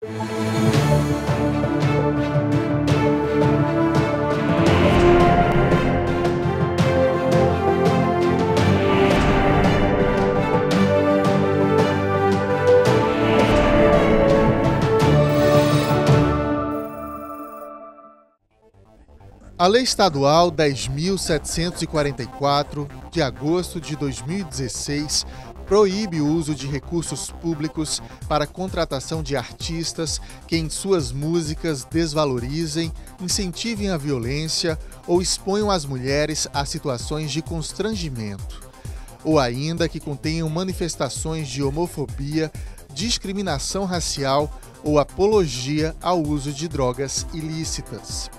A Lei Estadual 10.744, de agosto de 2016, proíbe o uso de recursos públicos para contratação de artistas que em suas músicas desvalorizem, incentivem a violência ou exponham as mulheres a situações de constrangimento, ou ainda que contenham manifestações de homofobia, discriminação racial ou apologia ao uso de drogas ilícitas.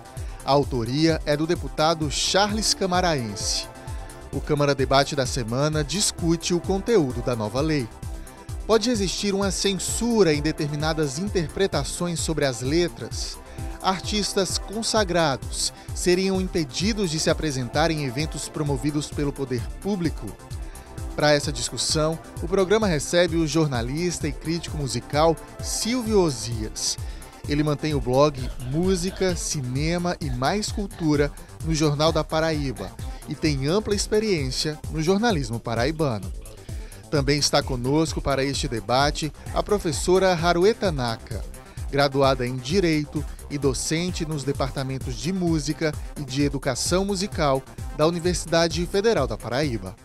A autoria é do deputado Charles Camaraense. O Câmara Debate da semana discute o conteúdo da nova lei. Pode existir uma censura em determinadas interpretações sobre as letras? Artistas consagrados seriam impedidos de se apresentar em eventos promovidos pelo poder público? Para essa discussão, o programa recebe o jornalista e crítico musical Silvio Osias. Ele mantém o blog Música, Cinema e Mais Cultura no Jornal da Paraíba e tem ampla experiência no jornalismo paraibano. Também está conosco para este debate a professora Haruê Tanaka, graduada em Direito e docente nos departamentos de Música e de Educação Musical da Universidade Federal da Paraíba.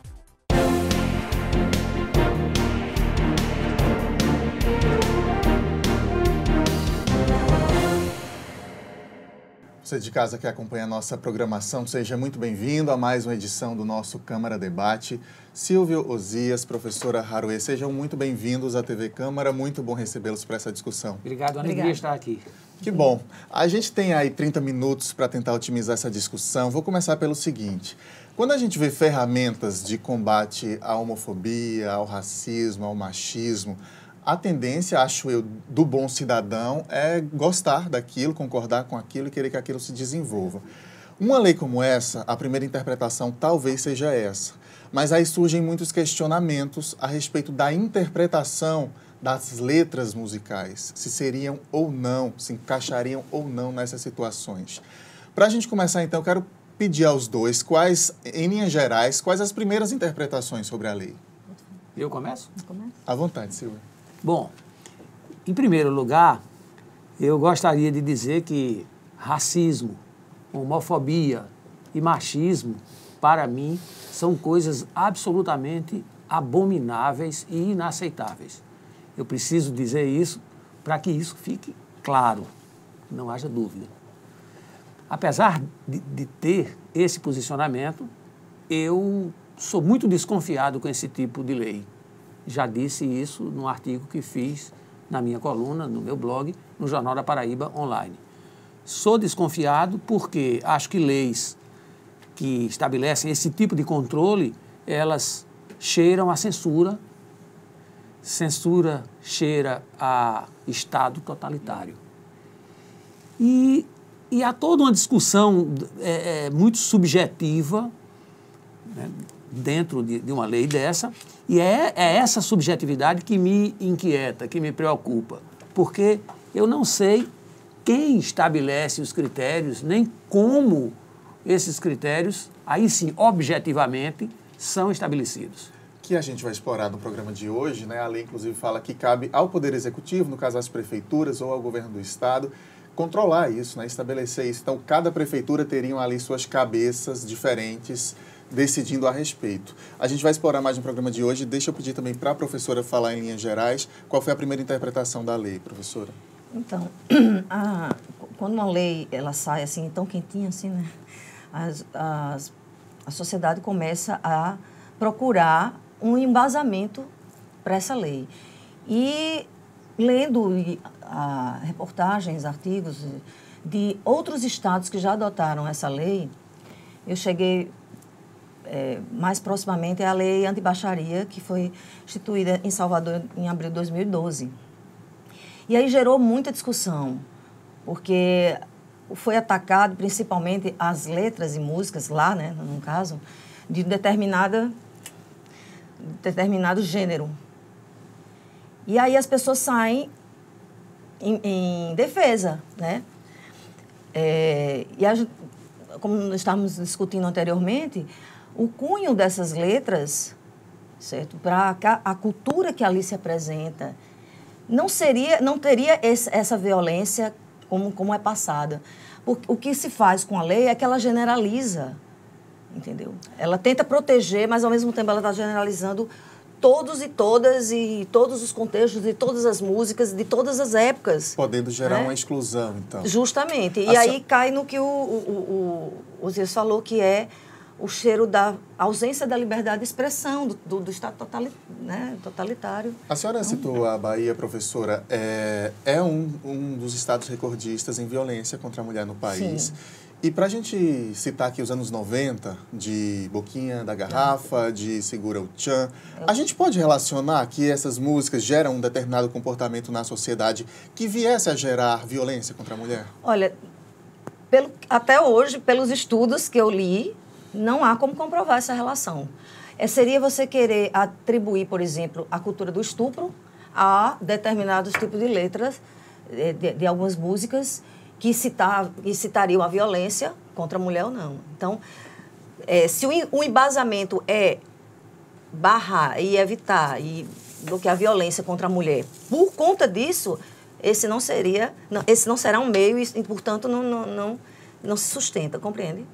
Você de casa que acompanha a nossa programação, seja muito bem-vindo a mais uma edição do nosso Câmara Debate. Silvio Osias, professora Haruê, sejam muito bem-vindos à TV Câmara, muito bom recebê-los para essa discussão. Obrigado, uma alegria estar aqui. Que bom. A gente tem aí 30 minutos para tentar otimizar essa discussão. Vou começar pelo seguinte. Quando a gente vê ferramentas de combate à homofobia, ao racismo, ao machismo, a tendência, acho eu, do bom cidadão é gostar daquilo, concordar com aquilo e querer que aquilo se desenvolva. Uma lei como essa, a primeira interpretação talvez seja essa, mas aí surgem muitos questionamentos a respeito da interpretação das letras musicais, se seriam ou não, se encaixariam ou não nessas situações. Para a gente começar, então, eu quero pedir aos dois, em linhas gerais, quais as primeiras interpretações sobre a lei? Eu começo? À vontade, Silvia. Bom, em primeiro lugar, eu gostaria de dizer que racismo, homofobia e machismo, para mim, são coisas absolutamente abomináveis e inaceitáveis. Eu preciso dizer isso para que isso fique claro, não haja dúvida. Apesar de ter esse posicionamento, eu sou muito desconfiado com esse tipo de lei. Já disse isso num artigo que fiz na minha coluna, no meu blog, no Jornal da Paraíba Online. Sou desconfiado porque acho que leis que estabelecem esse tipo de controle, elas cheiram a censura. Censura cheira a Estado totalitário. E há toda uma discussão muito subjetiva, né, dentro de uma lei dessa, e é essa subjetividade que me inquieta, que me preocupa, porque eu não sei quem estabelece os critérios, nem como esses critérios, aí sim, objetivamente, são estabelecidos. Que a gente vai explorar no programa de hoje, né? A lei, inclusive, fala que cabe ao Poder Executivo, no caso às prefeituras ou ao governo do Estado, controlar isso, né? Estabelecer isso. Então, cada prefeitura teria ali suas cabeças diferentes, decidindo a respeito. A gente vai explorar mais no programa de hoje. Deixa eu pedir também para a professora falar em linhas gerais. Qual foi a primeira interpretação da lei, professora? Então, quando uma lei ela sai assim, tão quentinha assim, né? A sociedade começa a procurar um embasamento para essa lei. E lendo reportagens, artigos de outros estados que já adotaram essa lei, eu cheguei mais proximamente à lei antibaixaria, que foi instituída em Salvador em abril de 2012. E aí gerou muita discussão, porque foi atacado principalmente as letras e músicas lá, né, no caso, de determinado gênero. E aí as pessoas saem em defesa, né? Como nós estávamos discutindo anteriormente, o cunho dessas letras, certo? Para a cultura que ali se apresenta, não teria essa violência como é passada. O que se faz com a lei é que ela generaliza, entendeu? Ela tenta proteger, mas ao mesmo tempo ela está generalizando todos e todas, e todos os contextos, de todas as músicas, de todas as épocas. Podendo gerar uma exclusão, então. Justamente. E aí cai no que o Zias falou, que é o cheiro da ausência da liberdade de expressão, do Estado totalitário. A senhora citou a Bahia, professora, é um dos estados recordistas em violência contra a mulher no país. Sim. E para a gente citar aqui os anos 90, de Boquinha da Garrafa, de Segura o Tchan, a gente pode relacionar que essas músicas geram um determinado comportamento na sociedade que viesse a gerar violência contra a mulher? Olha, até hoje, pelos estudos que eu li, não há como comprovar essa relação. Seria você querer atribuir, por exemplo, a cultura do estupro a determinados tipos de letras de algumas músicas que citariam a violência contra a mulher ou não. Então, se o embasamento é barrar e evitar do que a violência contra a mulher, por conta disso, esse não será um meio e, portanto, não se sustenta, compreende?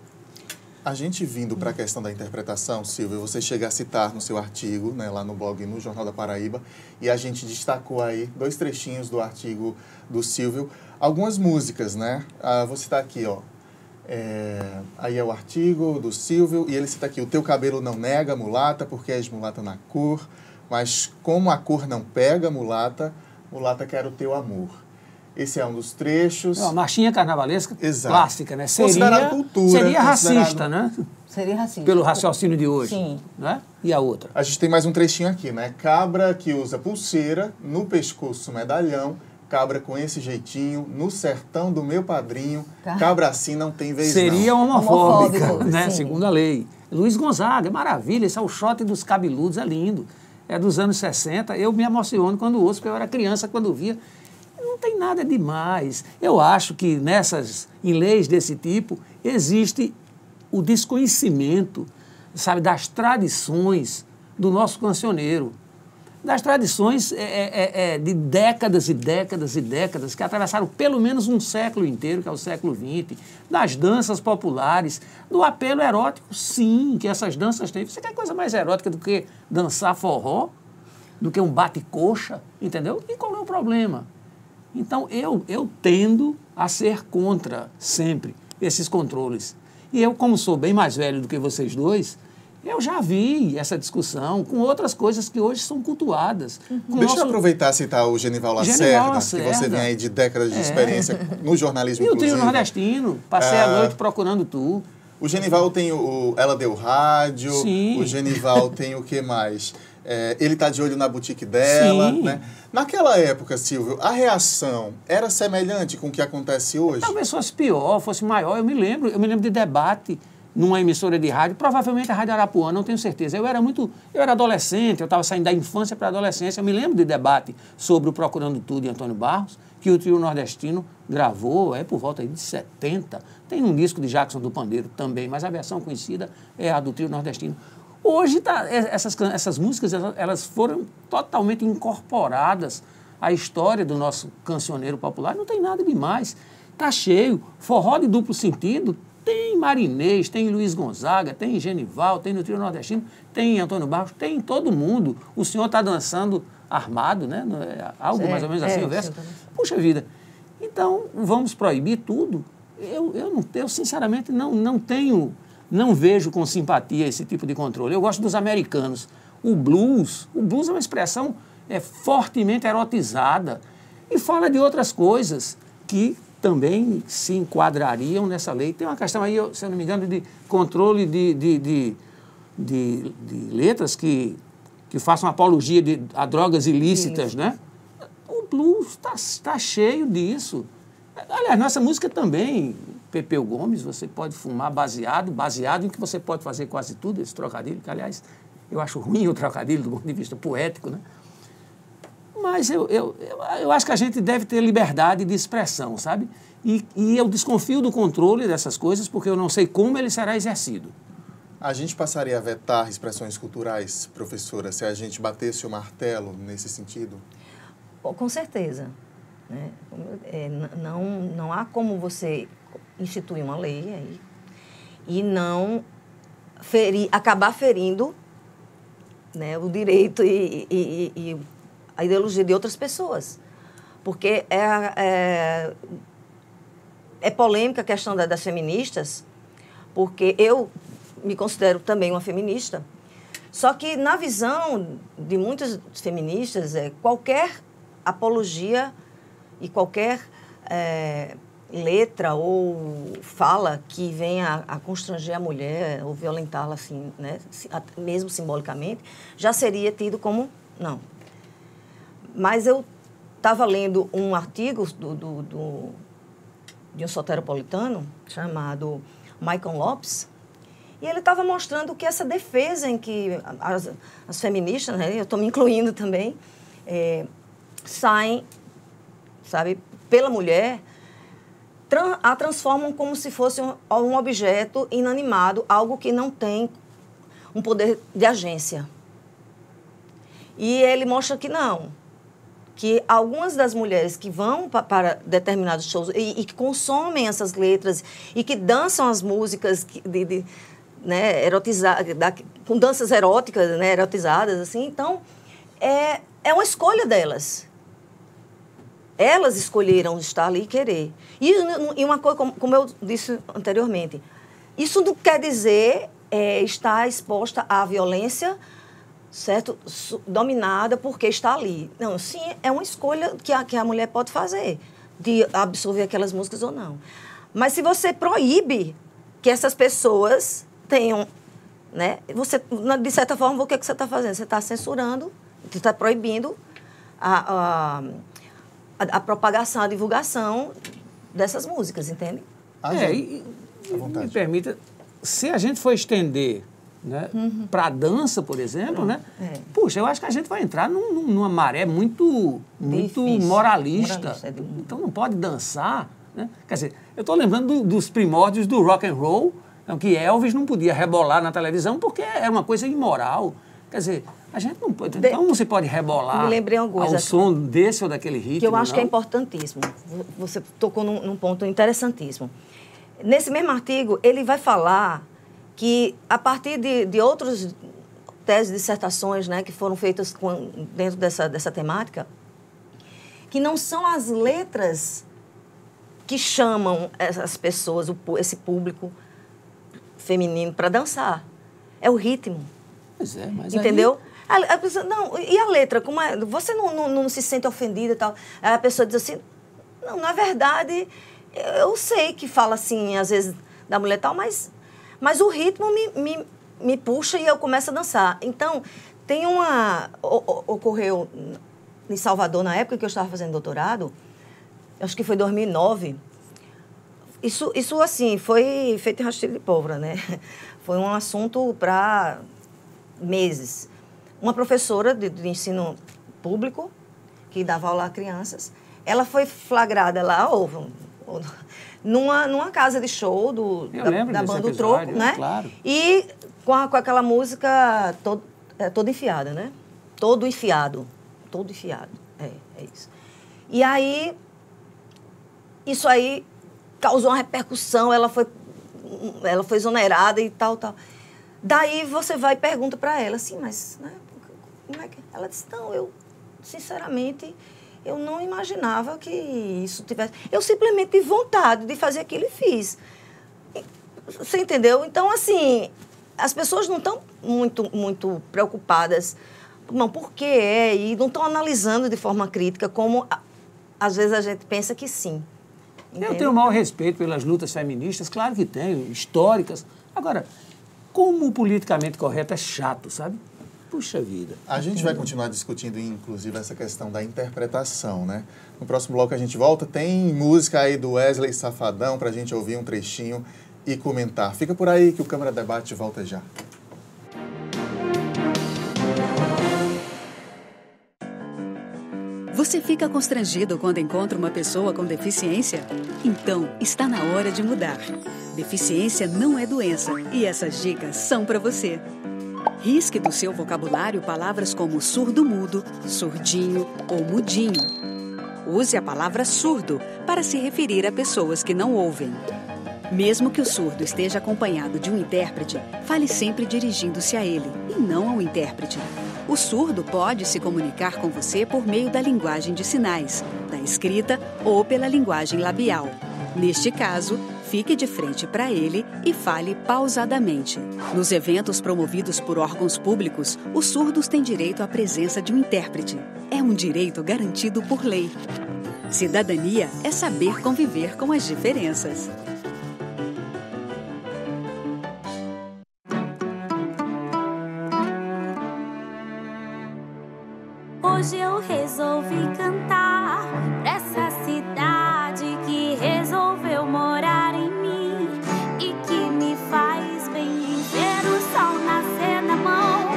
A gente vindo para a questão da interpretação, Silvia, você chega a citar no seu artigo, né, lá no blog, no Jornal da Paraíba, e a gente destacou aí 2 trechinhos do artigo do Silvio, algumas músicas, né? Vou citar aqui, ó. Aí é o artigo do Silvio, e ele cita aqui: o teu cabelo não nega, mulata, porque és mulata na cor, mas como a cor não pega, mulata, mulata quer o teu amor. Esse é um dos trechos. Uma marchinha carnavalesca. Exato. Clássica, né? Considerado cultura. Seria racista, né? Seria racista. Pelo raciocínio de hoje. Sim. Né? E a outra? A gente tem mais um trechinho aqui, né? Cabra que usa pulseira, no pescoço medalhão, cabra com esse jeitinho, no sertão do meu padrinho, cabra assim não tem vez Seria não. homofóbica, né? Sim. Segundo a lei. Luiz Gonzaga, é maravilha, esse é o shot dos cabeludos, é lindo. É dos anos 60, eu me emociono quando ouço, porque eu era criança quando via. Não tem nada demais. Eu acho que em leis desse tipo, existe o desconhecimento, sabe, das tradições do nosso cancioneiro. Das tradições de décadas e décadas e décadas, que atravessaram pelo menos um século inteiro, que é o século XX, das danças populares, do apelo erótico, sim, que essas danças têm. Você quer coisa mais erótica do que dançar forró? Do que um bate-coxa? Entendeu? E qual é o problema? Então, eu tendo a ser contra, sempre, esses controles. E eu, como sou bem mais velho do que vocês dois, eu já vi essa discussão com outras coisas que hoje são cultuadas. Deixa eu aproveitar e citar o Genival Lacerda, que você vem aí de décadas de experiência no jornalismo, e inclusive. E o Trio Nordestino, passei a noite procurando tu. O Genival tem Ela Deu Rádio, Sim. O Genival tem o que mais? Ele está de olho na boutique dela, Sim. né? Naquela época, Silvio, a reação era semelhante com o que acontece hoje? Talvez fosse pior, fosse maior. Eu me lembro de debate numa emissora de rádio, provavelmente a Rádio Arapuã, não tenho certeza. Eu era adolescente, eu estava saindo da infância para a adolescência. Eu me lembro de debate sobre o Procurando Tudo de Antônio Barros, que o Trio Nordestino gravou, por volta aí de 70. Tem um disco de Jackson do Pandeiro também, mas a versão conhecida é a do Trio Nordestino. Hoje, essas músicas elas foram totalmente incorporadas à história do nosso cancioneiro popular. Não tem nada demais. Está cheio. Forró de duplo sentido, tem Marinês, tem Luiz Gonzaga, tem Genival, tem no Trio Nordestino, tem Antônio Barros, tem todo mundo. O senhor está dançando armado, né? Algo mais ou menos assim, o verso. Puxa vida. Então, vamos proibir tudo? Eu sinceramente, não vejo com simpatia esse tipo de controle. Eu gosto dos americanos. O blues é uma expressão fortemente erotizada e fala de outras coisas que também se enquadrariam nessa lei. Tem uma questão aí, se eu não me engano, de controle de letras que façam apologia a drogas ilícitas, isso, né? O blues está cheio disso. Aliás, nossa música também, Pepeu Gomes, você pode fumar baseado em que você pode fazer quase tudo, esse trocadilho, que, aliás, eu acho ruim o trocadilho do ponto de vista poético, né? Mas eu acho que a gente deve ter liberdade de expressão, sabe? E eu desconfio do controle dessas coisas porque eu não sei como ele será exercido. A gente passaria a vetar expressões culturais, professora, se a gente batesse o martelo nesse sentido? Com certeza. Né? Não há como você instituir uma lei aí e não acabar ferindo, né, o direito e a ideologia de outras pessoas. Porque é polêmica a questão das feministas, porque eu me considero também uma feminista, só que na visão de muitas feministas, qualquer apologia e qualquer letra ou fala que venha a constranger a mulher ou violentá-la, assim, né, mesmo simbolicamente, já seria tido como não. Mas eu estava lendo um artigo de um soteropolitano chamado Michael Lopes, e ele estava mostrando que essa defesa em que as feministas, né, eu estou me incluindo também, saem, sabe, pela mulher, a transformam como se fosse um objeto inanimado, algo que não tem um poder de agência. E ele mostra que não, que algumas das mulheres que vão para determinados shows e que consomem essas letras e que dançam as músicas né, com danças eróticas, né, erotizadas, assim, então, é uma escolha delas. Elas escolheram estar ali e querer. E uma coisa, como eu disse anteriormente, isso não quer dizer estar exposta à violência, certo? Dominada porque está ali. Não, sim, é uma escolha que a mulher pode fazer, de absorver aquelas músicas ou não. Mas se você proíbe que essas pessoas tenham, né? Você, de certa forma, o que você está fazendo? Você está censurando, você está proibindo a propagação, a divulgação dessas músicas, entende? Me permita, se a gente for estender, né, para a dança, por exemplo, né? Puxa, eu acho que a gente vai entrar numa maré muito moralista. Então não pode dançar, né? Quer dizer, eu estou lembrando dos primórdios do rock and roll, então, que Elvis não podia rebolar na televisão porque era uma coisa imoral. Quer dizer, a gente não pode, então não se pode rebolar ao som desse ou daquele ritmo. Que eu acho que é importantíssimo. Você tocou num ponto interessantíssimo. Nesse mesmo artigo, ele vai falar que, a partir de outras teses, dissertações, né, que foram feitas dentro dessa temática, que não são as letras que chamam essas pessoas, esse público feminino, para dançar. É o ritmo. Pois é, mas entendeu? Aí... A pessoa, não, e a letra? Como é? Você não se sente ofendida e tal? Aí a pessoa diz assim, não, na verdade, eu sei que fala assim, às vezes, da mulher e tal, mas o ritmo me puxa e eu começo a dançar. Então, ocorreu em Salvador, na época que eu estava fazendo doutorado, acho que foi 2009, isso assim, foi feito em rastilho de pólvora, né? Foi um assunto para meses. Uma professora de ensino público, que dava aula a crianças, ela foi flagrada lá, numa casa de show da banda do Troco, né? Claro. E com aquela música toda enfiada, né? Todo enfiado. É isso. E aí, isso aí causou uma repercussão, ela foi exonerada e tal. Daí você vai e pergunta para ela assim, mas, né, como é que... Ela disse, não, eu, sinceramente, eu não imaginava que isso tivesse... Eu simplesmente tive vontade de fazer aquilo e fiz. Você entendeu? Então, assim, as pessoas não estão muito preocupadas, não, por quê? E não estão analisando de forma crítica, como às vezes a gente pensa que sim. Entende? Eu tenho o maior respeito pelas lutas feministas, claro que tenho, históricas. Agora, como o politicamente correto é chato, sabe? Puxa vida. A gente vai continuar discutindo, inclusive, essa questão da interpretação, né? No próximo bloco a gente volta. Tem música aí do Wesley Safadão para a gente ouvir um trechinho e comentar. Fica por aí que o Câmara Debate volta já. Você fica constrangido quando encontra uma pessoa com deficiência? Então, está na hora de mudar. Deficiência não é doença e essas dicas são para você. Risque do seu vocabulário palavras como surdo-mudo, surdinho ou mudinho. Use a palavra surdo para se referir a pessoas que não ouvem. Mesmo que o surdo esteja acompanhado de um intérprete, fale sempre dirigindo-se a ele e não ao intérprete. O surdo pode se comunicar com você por meio da linguagem de sinais, da escrita ou pela linguagem labial. Neste caso, fique de frente para ele e fale pausadamente. Nos eventos promovidos por órgãos públicos, os surdos têm direito à presença de um intérprete. É um direito garantido por lei. Cidadania é saber conviver com as diferenças. Hoje eu resolvi cantar pra essa cidade que resolveu morar em mim e que me faz bem ver o sol nascer na mão,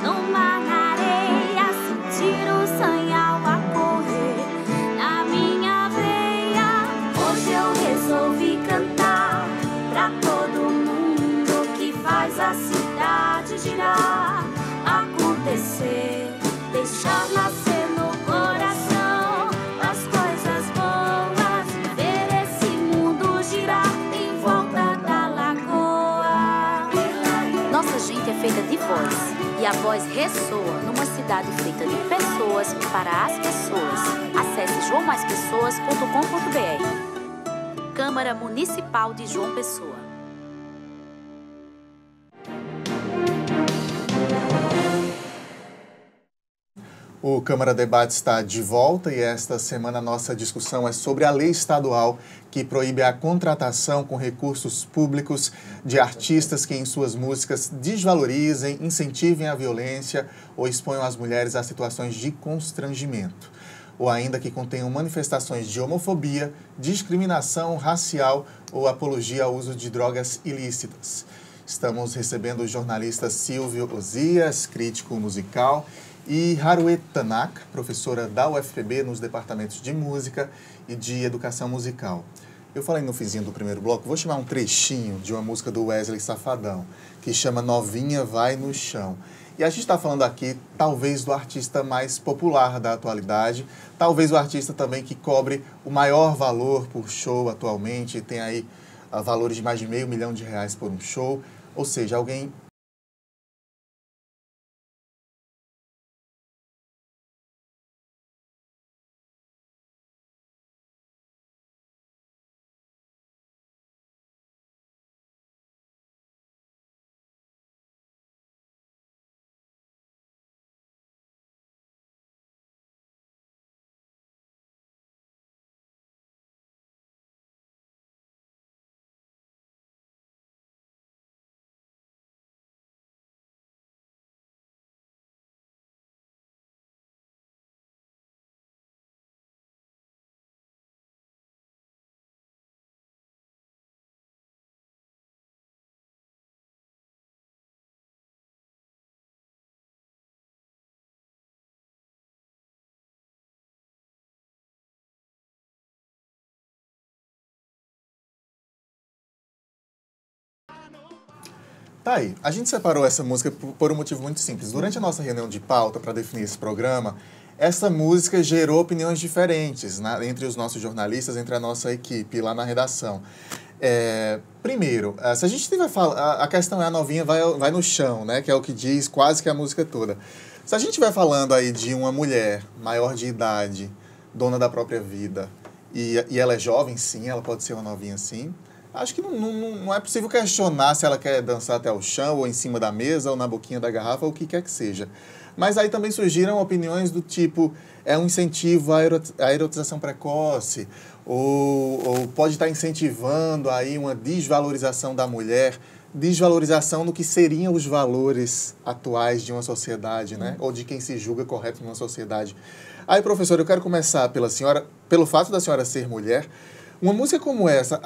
no mar, na areia, sentir o sanhal a correr na minha veia. Hoje eu resolvi cantar pra todo mundo que faz a cidade girar, acontecer, deixar nascer no coração as coisas boas, ver esse mundo girar em volta da lagoa. Nossa gente é feita de voz e a voz ressoa numa cidade feita de pessoas para as pessoas. Acesse joamaspessoas.com.br. Câmara Municipal de João Pessoa. O Câmara Debate está de volta e esta semana a nossa discussão é sobre a lei estadual que proíbe a contratação com recursos públicos de artistas que em suas músicas desvalorizem, incentivem a violência ou exponham as mulheres a situações de constrangimento, ou ainda que contenham manifestações de homofobia, discriminação racial ou apologia ao uso de drogas ilícitas. Estamos recebendo o jornalista Silvio Osias, crítico musical, e Haruê Tanaka, professora da UFPB nos departamentos de música e de educação musical. Eu falei no finzinho do primeiro bloco, vou chamar um trechinho de uma música do Wesley Safadão, que chama Novinha Vai no Chão. E a gente está falando aqui, talvez, do artista mais popular da atualidade, talvez o artista também que cobre o maior valor por show atualmente, tem aí valores de mais de R$500 mil por um show, ou seja, alguém... Tá aí. A gente separou essa música por um motivo muito simples. Durante a nossa reunião de pauta para definir esse programa, essa música gerou opiniões diferentes, né, entre os nossos jornalistas, entre a nossa equipe lá na redação. Primeiro, se a gente tiver a questão é a novinha vai no chão, né, que é o que diz quase que a música toda. Se a gente estiver falando aí de uma mulher maior de idade, dona da própria vida, e ela é jovem, sim, ela pode ser uma novinha, sim, acho que não é possível questionar se ela quer dançar até o chão, ou em cima da mesa, ou na boquinha da garrafa, ou o que quer que seja. Mas aí também surgiram opiniões do tipo, é um incentivo à erotização precoce, ou pode estar incentivando aí uma desvalorização da mulher, desvalorização no que seriam os valores atuais de uma sociedade, né? Ou de quem se julga correto numa sociedade. Aí, professor, eu quero começar pela senhora, pelo fato da senhora ser mulher. Uma música como essa,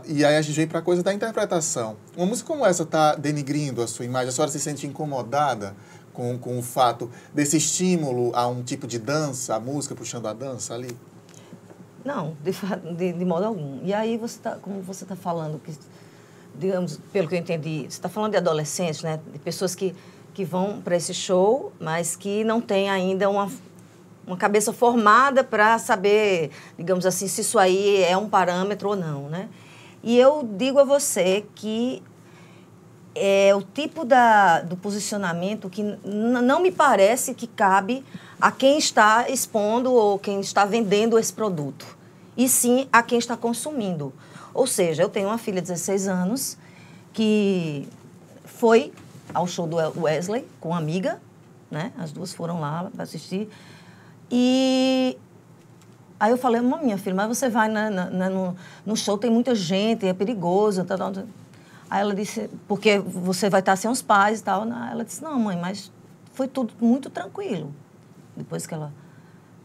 e aí a gente vem para a coisa da interpretação, uma música como essa está denigrindo a sua imagem, a senhora se sente incomodada com o fato desse estímulo a um tipo de dança, a música puxando a dança ali? Não, de modo algum. E aí, como você está falando, que, digamos, pelo que eu entendi, você está falando de adolescentes, né? De pessoas que vão para esse show, mas que não têm ainda uma cabeça formada para saber, digamos assim, se isso aí é um parâmetro ou não, né? E eu digo a você que é o tipo do posicionamento que não me parece que cabe a quem está expondo ou quem está vendendo esse produto, e sim a quem está consumindo. Ou seja, eu tenho uma filha de 16 anos que foi ao show do Wesley com uma amiga, né? As duas foram lá para assistir. E aí eu falei, minha filha, mas você vai no show, tem muita gente, é perigoso. Tal. Aí ela disse, porque você vai estar sem os pais e tal. Ela disse, não, mãe, mas foi tudo muito tranquilo. Depois que ela...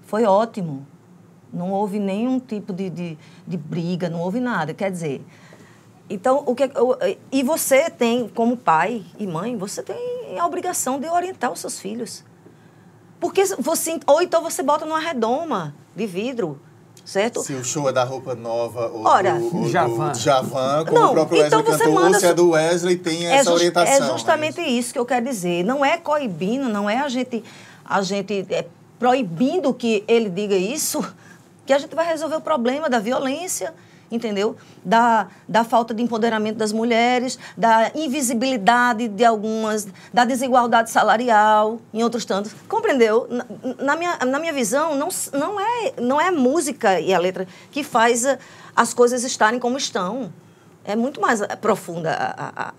Foi ótimo. Não houve nenhum tipo de briga, não houve nada. Quer dizer... Então, e você tem, como pai e mãe, você tem a obrigação de orientar os seus filhos. Porque ou então você bota numa redoma de vidro, certo? Se o show é da Roupa Nova ou do Djavan, como o próprio Wesley cantou, ou se é do Wesley, tem essa orientação. É justamente isso que eu quero dizer. Não é coibindo, não é a gente proibindo que ele diga isso, que a gente vai resolver o problema da violência, entendeu? Da falta de empoderamento das mulheres, da invisibilidade de algumas, da desigualdade salarial, em outros tantos. Compreendeu? Na minha visão, não é a música e a letra que faz as coisas estarem como estão. É muito mais profunda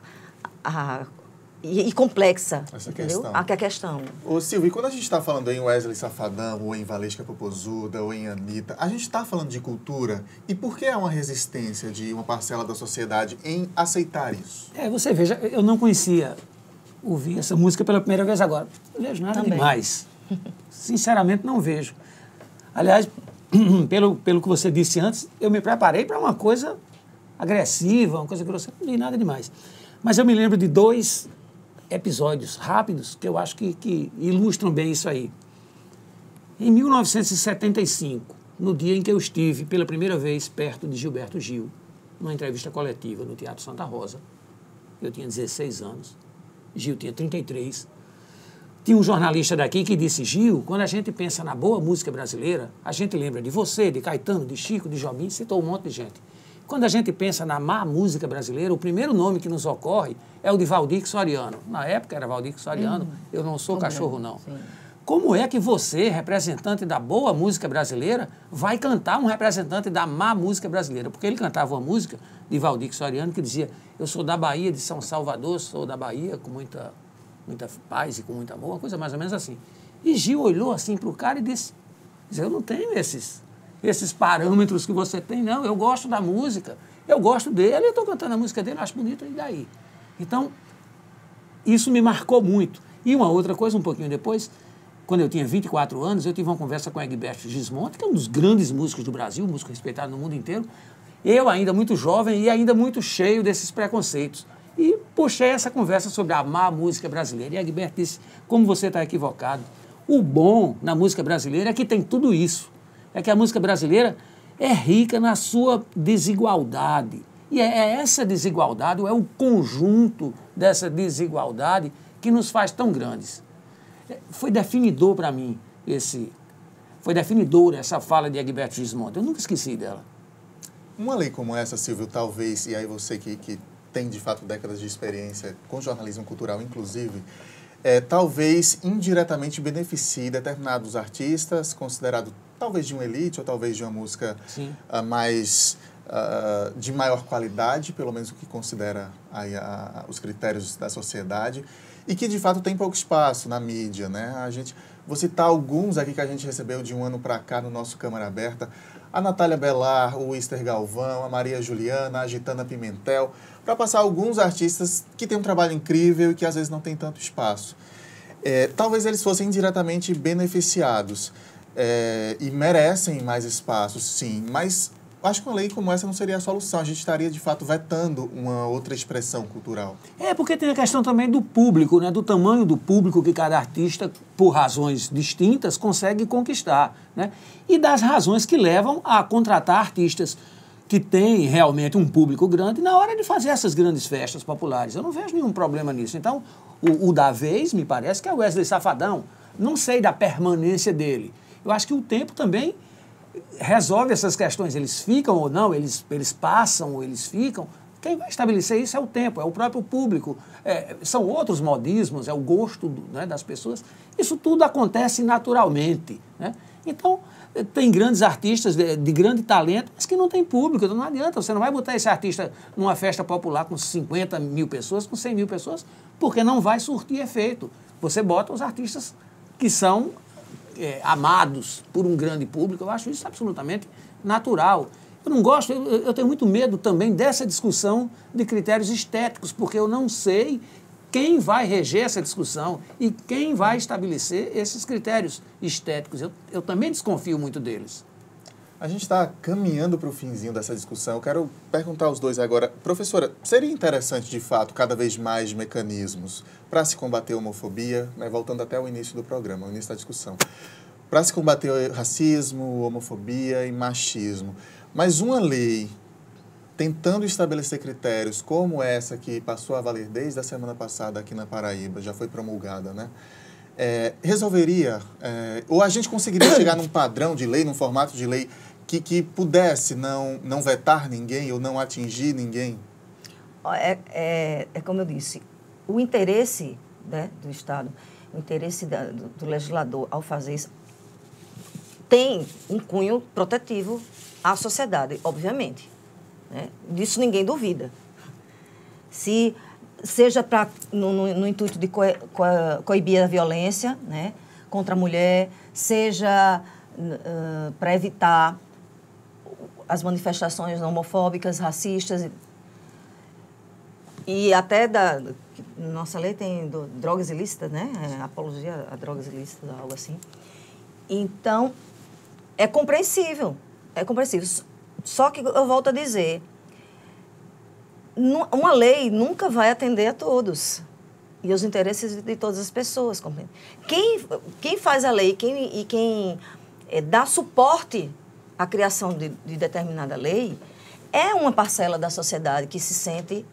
e complexa, essa entendeu? Questão. A questão. Ô, Silvio, e quando a gente está falando em Wesley Safadão, ou em Valesca Popozuda, ou em Anitta, a gente está falando de cultura? E por que há uma resistência de uma parcela da sociedade em aceitar isso? Você veja, eu não conhecia ouvir essa música pela primeira vez agora. Não vejo nada demais. Sinceramente, não vejo. Aliás, pelo que você disse antes, eu me preparei para uma coisa agressiva, uma coisa grosseira, não vi nada demais. Mas eu me lembro de 2 episódios rápidos que eu acho que ilustram bem isso aí. Em 1975, no dia em que eu estive pela primeira vez perto de Gilberto Gil, numa entrevista coletiva no Teatro Santa Rosa, eu tinha 16 anos, Gil tinha 33, tinha um jornalista daqui que disse, Gil, quando a gente pensa na boa música brasileira, a gente lembra de você, de Caetano, de Chico, de Jobim, citou um monte de gente. Quando a gente pensa na má música brasileira, o primeiro nome que nos ocorre é o de Valdir Soriano. Na época era Valdir Soriano, eu não sou cachorro, não. Sim. Como é que você, representante da boa música brasileira, vai cantar um representante da má música brasileira? Porque ele cantava uma música de Valdir Soriano que dizia, eu sou da Bahia, de São Salvador, sou da Bahia com muita paz e com muito amor, uma coisa mais ou menos assim. E Gil olhou assim para o cara e disse, eu não tenho esses parâmetros que você tem, não. Eu gosto da música, eu gosto dele, eu estou cantando a música dele, acho bonita, e daí? Então, isso me marcou muito. E uma outra coisa, um pouquinho depois, quando eu tinha 24 anos, eu tive uma conversa com Egberto Gismonti, que é um dos grandes músicos do Brasil, músico respeitado no mundo inteiro. Eu, ainda muito jovem e ainda muito cheio desses preconceitos. E puxei essa conversa sobre a má música brasileira. E Egberto disse, como você está equivocado, o bom na música brasileira é que tem tudo isso. É que a música brasileira é rica na sua desigualdade. E é essa desigualdade, ou é o conjunto dessa desigualdade que nos faz tão grandes. Foi definidor para mim foi definidora essa fala de Egberto Gismonti. Eu nunca esqueci dela. Uma lei como essa, Silvio, talvez, e aí você que tem de fato décadas de experiência com jornalismo cultural, inclusive, talvez indiretamente beneficie determinados artistas, considerados talvez de uma elite ou talvez de uma música mais de maior qualidade, pelo menos o que considera aí os critérios da sociedade, e que de fato tem pouco espaço na mídia, né? Vou citar alguns aqui que a gente recebeu de um ano para cá no nosso Câmara Aberta: a Natália Bellar, o Wister Galvão, a Maria Juliana, a Gitana Pimentel, para passar alguns artistas que têm um trabalho incrível e que às vezes não tem tanto espaço. Talvez eles fossem indiretamente beneficiados e merecem mais espaço, sim, mas acho que uma lei como essa não seria a solução. A gente estaria, de fato, vetando uma outra expressão cultural. Porque tem a questão também do público, né? Do tamanho do público que cada artista, por razões distintas, consegue conquistar, né? E das razões que levam a contratar artistas que têm realmente um público grande na hora de fazer essas grandes festas populares. Eu não vejo nenhum problema nisso. Então, o da vez, me parece que é o Wesley Safadão. Não sei da permanência dele. Eu acho que o tempo também resolve essas questões. Eles ficam ou não, eles passam ou eles ficam. Quem vai estabelecer isso é o tempo, é o próprio público. São outros modismos, é o gosto né, das pessoas. Isso tudo acontece naturalmente, né? Então, tem grandes artistas de grande talento, mas que não tem público. Então não adianta, você não vai botar esse artista numa festa popular com 50 mil pessoas, com 100 mil pessoas, porque não vai surtir efeito. Você bota os artistas que são amados por um grande público. Eu acho isso absolutamente natural. Eu não gosto, eu tenho muito medo também dessa discussão de critérios estéticos, porque eu não sei quem vai reger essa discussão e quem vai estabelecer esses critérios estéticos. Eu também desconfio muito deles. A gente está caminhando para o finzinho dessa discussão. Eu quero perguntar aos dois agora. Professora, seria interessante, de fato, cada vez mais mecanismos para se combater a homofobia, né, voltando até o início do programa, o início da discussão, para se combater o racismo, homofobia e machismo. Mas uma lei tentando estabelecer critérios como essa que passou a valer desde a semana passada aqui na Paraíba, já foi promulgada, né? Resolveria, ou a gente conseguiria chegar num padrão de lei, num formato de lei que pudesse não vetar ninguém ou não atingir ninguém? É como eu disse, o interesse, né, do Estado, o interesse do legislador ao fazer isso tem um cunho protetivo à sociedade, obviamente. Né? Disso ninguém duvida. Seja no intuito de coibir a violência, né, contra a mulher, seja para evitar as manifestações homofóbicas, racistas, e até nossa lei tem drogas ilícitas, né? Apologia a drogas ilícitas, algo assim. Então, é compreensível. Só que eu volto a dizer, uma lei nunca vai atender a todos e os interesses de todas as pessoas. Compreende? Quem faz a lei quem dá suporte à criação de determinada lei é uma parcela da sociedade que se sente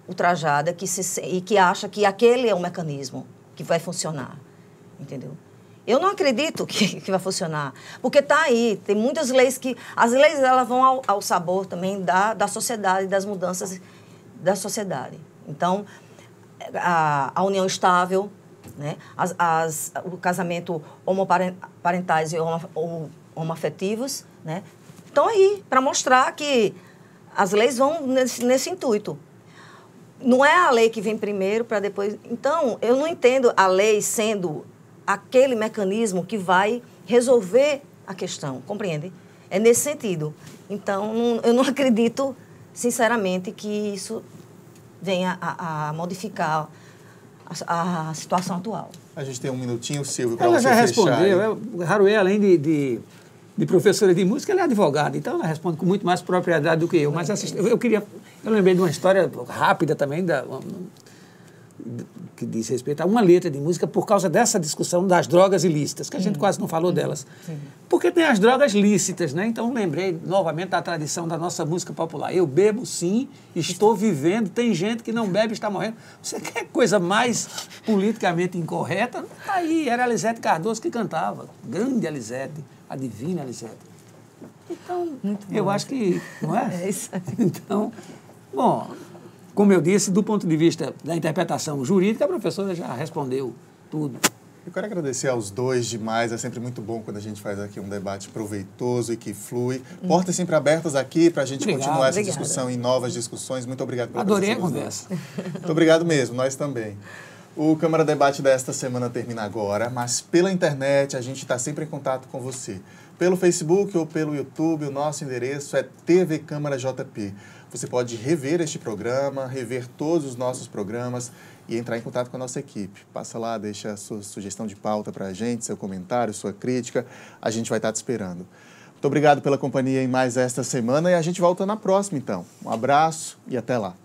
ultrajada e que acha que aquele é um mecanismo que vai funcionar, entendeu? Eu não acredito que vai funcionar, porque está aí, tem muitas leis que... As leis elas vão ao sabor também da sociedade, das mudanças da sociedade. Então, a união estável, né? O casamento homoparentais e homoafetivos, né? Estão aí para mostrar que as leis vão nesse intuito. Não é a lei que vem primeiro para depois... Então, eu não entendo a lei sendo aquele mecanismo que vai resolver a questão, compreende? É nesse sentido. Então, eu não acredito, sinceramente, que isso venha a modificar a situação atual. A gente tem um minutinho, Silvio, para você fechar. Ela já respondeu. Haruê, além de professora de música, ela é advogada, então ela responde com muito mais propriedade do que eu. Mas eu lembrei de uma história rápida também, que diz respeito a uma letra de música por causa dessa discussão das drogas ilícitas, que a gente quase não falou delas. Sim. Porque tem as drogas lícitas, né? Então lembrei novamente da tradição da nossa música popular. Eu bebo sim, estou vivendo, tem gente que não bebe e está morrendo. Você quer coisa mais politicamente incorreta? Tá aí, era Elisete Cardoso que cantava. Grande Elisete, a divina Elisete. Então, eu acho que... Não é? É isso aí. Então, bom... Como eu disse, do ponto de vista da interpretação jurídica, a professora já respondeu tudo. Eu quero agradecer aos dois demais. É sempre muito bom quando a gente faz aqui um debate proveitoso e que flui. Portas sempre abertas aqui para a gente continuar essa discussão em novas discussões. Muito obrigado pela presença. Adorei a conversa. Muito obrigado mesmo, nós também. O Câmara Debate desta semana termina agora, mas pela internet a gente está sempre em contato com você. Pelo Facebook ou pelo YouTube, o nosso endereço é TV Câmara JP. Você pode rever este programa, rever todos os nossos programas e entrar em contato com a nossa equipe. Passa lá, deixa a sua sugestão de pauta para a gente, seu comentário, sua crítica. A gente vai estar te esperando. Muito obrigado pela companhia em mais esta semana e a gente volta na próxima, então. Um abraço e até lá.